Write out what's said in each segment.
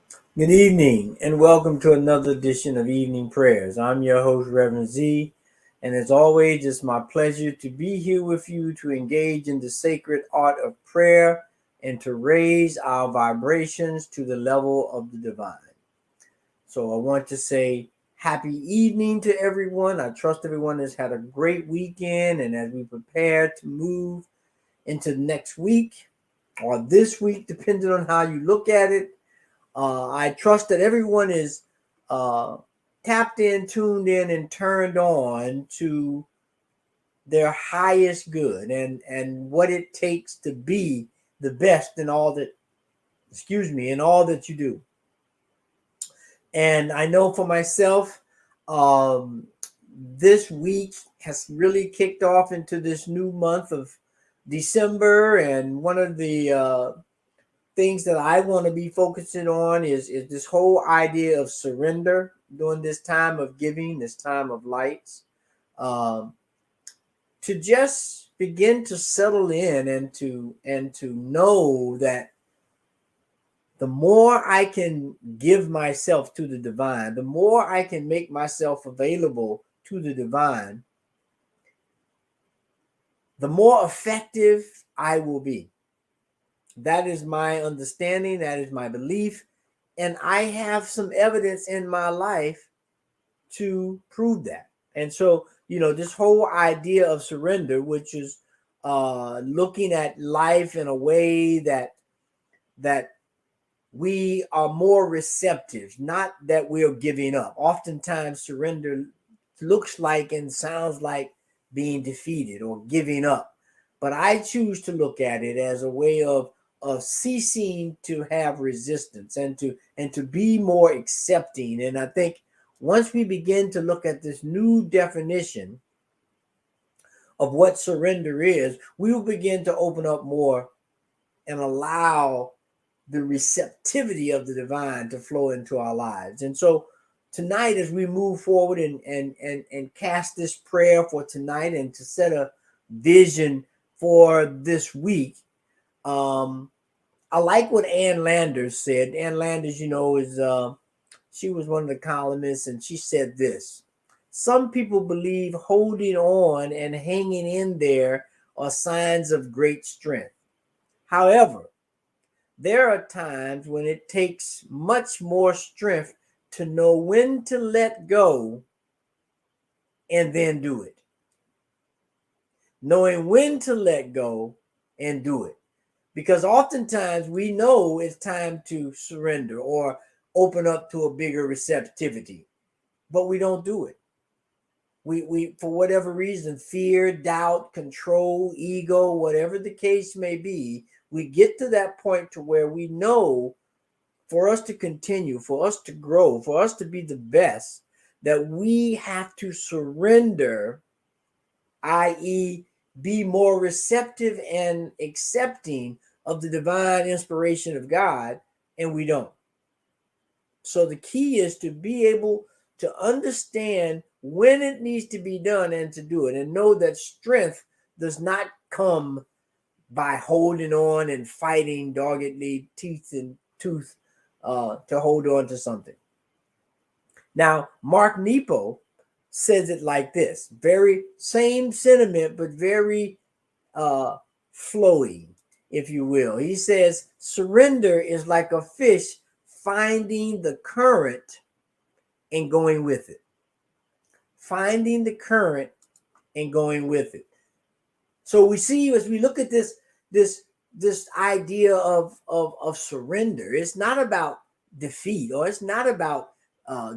Good evening, and welcome to another edition of Evening Prayers. I'm your host, Reverend Z, and as always, it's my pleasure to be here with you to engage in the sacred art of prayer and to raise our vibrations to the level of the divine. So, I want to say happy evening to everyone. I trust everyone has had a great weekend, and as we prepare to move into next week or this week, depending on how you look at it. I trust that everyone is uh, tapped in, tuned in, and turned on to their highest good and what it takes to be the best in all that, in all that you do. And I know for myself, um, this week has really kicked off into this new month of December, and one of the things that I want to be focusing on is this whole idea of surrender during this time of giving, this time of lights, um, to just begin to settle in and to know that the more I can give myself to the divine, the more I can make myself available to the divine, the more effective I will be. That is my understanding. That is my belief. And I have some evidence in my life to prove that. And so, this whole idea of surrender, which is looking at life in a way that we are more receptive, not that we're giving up. Oftentimes, surrender looks like and sounds like being defeated or giving up. But I choose to look at it as a way of ceasing to have resistance and to be more accepting. And I think once we begin to look at this new definition of what surrender is, we will begin to open up more and allow the receptivity of the divine to flow into our lives. And so tonight, as we move forward and cast this prayer for tonight and to set a vision for this week, um, I like what Ann Landers said. Ann Landers, is she was one of the columnists, and she said this: some people believe holding on and hanging in there are signs of great strength. However, there are times when it takes much more strength to know when to let go and then do it. Knowing when to let go and do it. Because oftentimes we know it's time to surrender or open up to a bigger receptivity, but we don't do it. We for whatever reason, fear, doubt, control, ego, whatever the case may be, we get to that point to where we know for us to continue, for us to grow, for us to be the best, that we have to surrender, i.e., be more receptive and accepting of the divine inspiration of God, and we don't. So the key is to be able to understand when it needs to be done and to do it, and know that strength does not come by holding on and fighting doggedly, teeth and tooth, to hold on to something. Now, Mark Nepo says it like this, very same sentiment, but very uh, flowy, if you will. He says, surrender is like a fish finding the current and going with it. Finding the current and going with it. So we see as we look at this this idea of surrender, it's not about defeat, or it's not about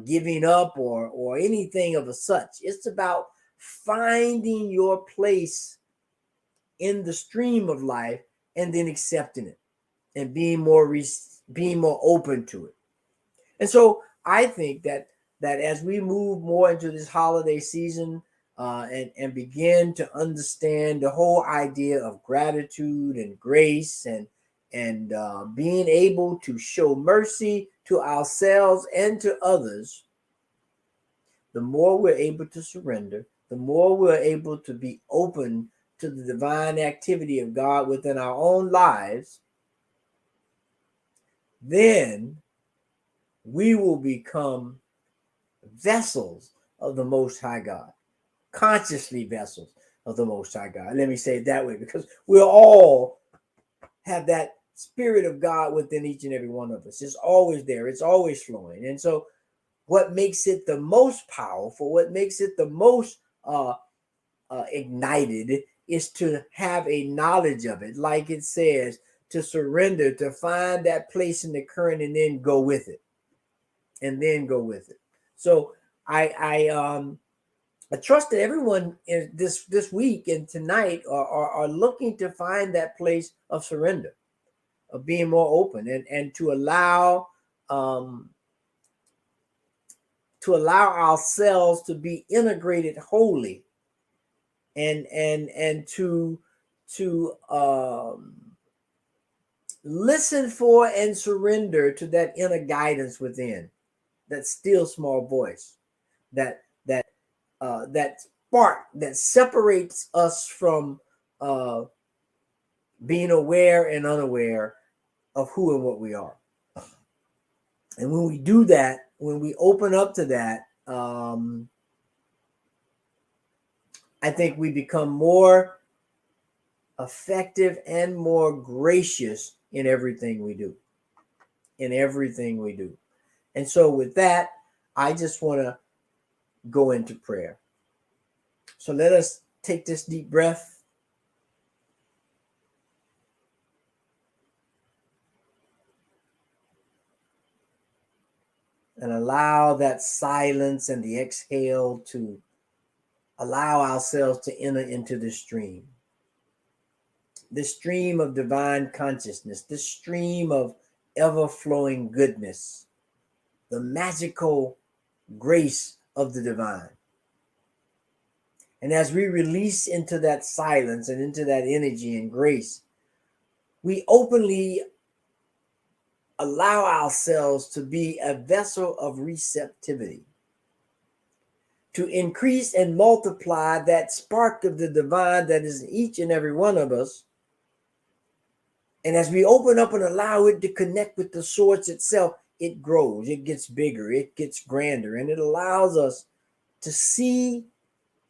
giving up or anything of a such. It's about finding your place in the stream of life and then accepting it and being more open to it. And so I think that as we move more into this holiday season, and begin to understand the whole idea of gratitude and grace and being able to show mercy to ourselves and to others, the more we're able to surrender, the more we're able to be open to the divine activity of God within our own lives, then we will become vessels of the Most High God, consciously vessels of the Most High God. Let me say it that way, because we'll all have that Spirit of God within each and every one of us. It's always there, it's always flowing. And so, what makes it the most powerful, what makes it the most ignited, is to have a knowledge of it. Like it says, to surrender, to find that place in the current, and then go with it. And then go with it. So I trust that everyone in this week and tonight are looking to find that place of surrender, of being more open, and um, to allow ourselves to be integrated wholly, and to listen for and surrender to that inner guidance within, that still small voice, that spark that separates us from uh, being aware and unaware of who and what we are. And when we do that, when we open up to that, I think we become more effective and more gracious in everything we do. In everything we do. And so, with that, I just want to go into prayer. So, let us take this deep breath. And allow that silence and the exhale to allow ourselves to enter into the stream. This stream of divine consciousness, this stream of ever-flowing goodness, the magical grace of the divine. And as we release into that silence and into that energy and grace, we openly allow ourselves to be a vessel of receptivity, to increase and multiply that spark of the divine that is in each and every one of us. And as we open up and allow it to connect with the source itself, it grows, it gets bigger, it gets grander, and it allows us to see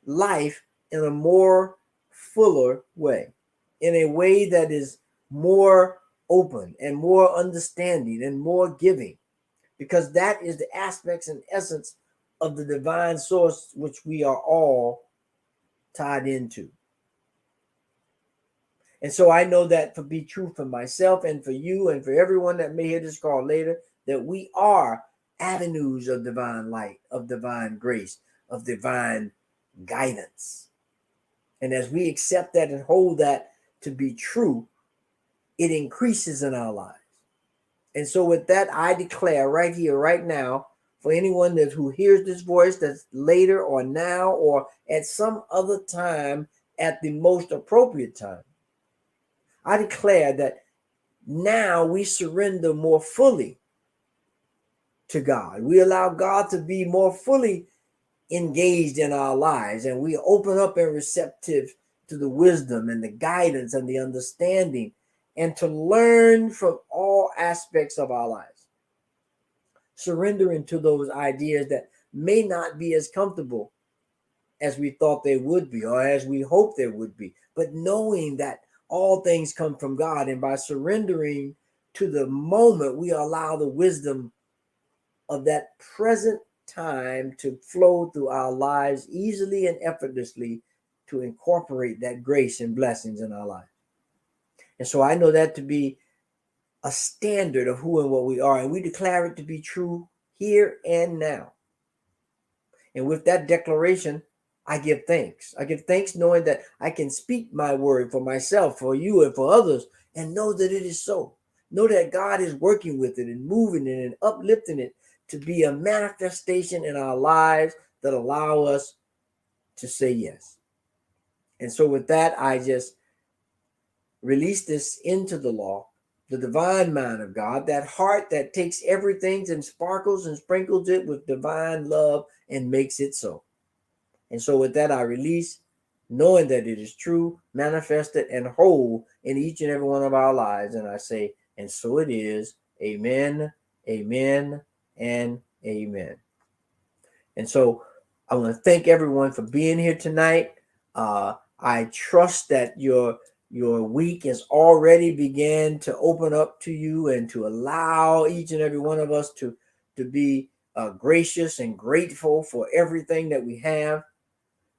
life in a more fuller way, in a way that is more open and more understanding and more giving, because that is the aspects and essence of the divine source which we are all tied into. And so I know that to be true for myself and for you and for everyone that may hear this call later, that we are avenues of divine light, of divine grace, of divine guidance. And as we accept that and hold that to be true, it increases in our lives. And so with that, I declare right here, right now, for anyone that who hears this voice, that's later or now or at some other time, at the most appropriate time, I declare that now we surrender more fully to God. We allow God to be more fully engaged in our lives, and we open up and receptive to the wisdom and the guidance and the understanding, and to learn from all aspects of our lives, surrendering to those ideas that may not be as comfortable as we thought they would be or as we hoped they would be, but knowing that all things come from God. And by surrendering to the moment, we allow the wisdom of that present time to flow through our lives easily and effortlessly, to incorporate that grace and blessings in our life. And so I know that to be a standard of who and what we are, and we declare it to be true here and now. And with that declaration, I give thanks. I give thanks knowing that I can speak my word for myself, for you, and for others, and know that it is so. Know that God is working with it and moving it and uplifting it to be a manifestation in our lives that allow us to say yes. And so with that, I just release this into the law, the divine mind of God, that heart that takes everything and sparkles and sprinkles it with divine love and makes it so. And so with that, I release, knowing that it is true, manifested, and whole in each and every one of our lives. And I say, and so it is. Amen, amen, and amen. And so I want to thank everyone for being here tonight. I trust that your week has already began to open up to you and to allow each and every one of us to be gracious and grateful for everything that we have.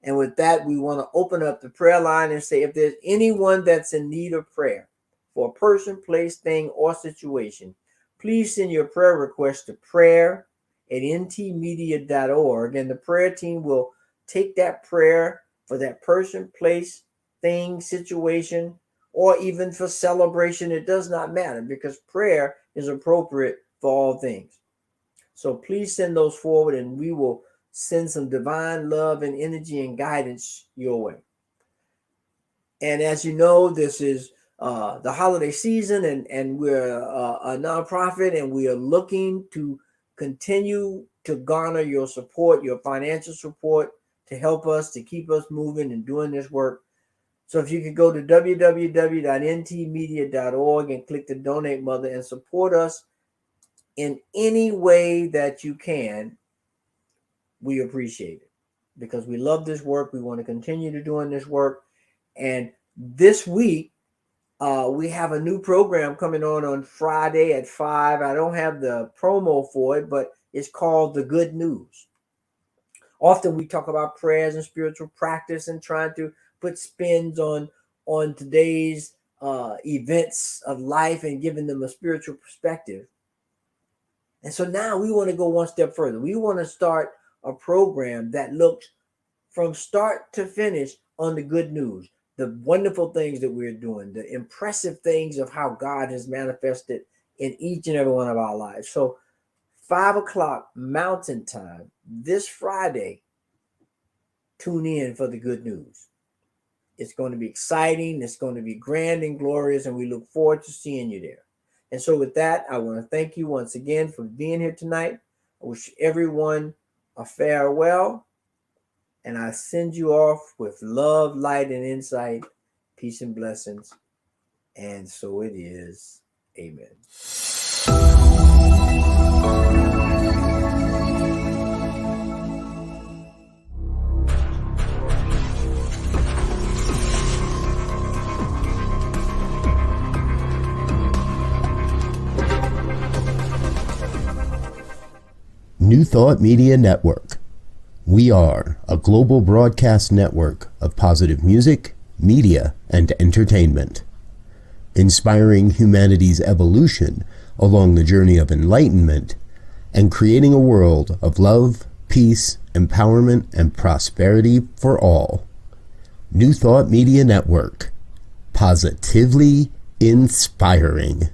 And with that, we want to open up the prayer line and say, if there's anyone that's in need of prayer for a person, place, thing, or situation, please send your prayer request to prayer@ntmedia.org, and the prayer team will take that prayer for that person, place, thing, situation, or even for celebration. It does not matter, because prayer is appropriate for all things. So please send those forward, and we will send some divine love and energy and guidance your way. And as you know, this is the holiday season, and we're a nonprofit, and we are looking to continue to garner your support, your financial support, to help us, to keep us moving and doing this work. So if you could go to www.ntmedia.org and click the Donate Mother and support us in any way that you can, we appreciate it, because we love this work. We want to continue to doing this work. And this week, we have a new program coming on Friday at 5. I don't have the promo for it, but it's called The Good News. Often we talk about prayers and spiritual practice and trying to put spins on today's events of life and giving them a spiritual perspective. And so now we want to go one step further. We want to start a program that looks from start to finish on the good news, the wonderful things that we're doing, the impressive things of how God has manifested in each and every one of our lives. So 5 o'clock Mountain Time this Friday, tune in for the good news. It's going to be exciting. It's going to be grand and glorious, and we look forward to seeing you there. And so with that, I want to thank you once again for being here tonight. I wish everyone a farewell, and I send you off with love, light, and insight, peace and blessings. And so it is. Amen. New Thought Media Network. We are a global broadcast network of positive music, media, and entertainment, inspiring humanity's evolution along the journey of enlightenment and creating a world of love, peace, empowerment, and prosperity for all. New Thought Media Network. Positively inspiring.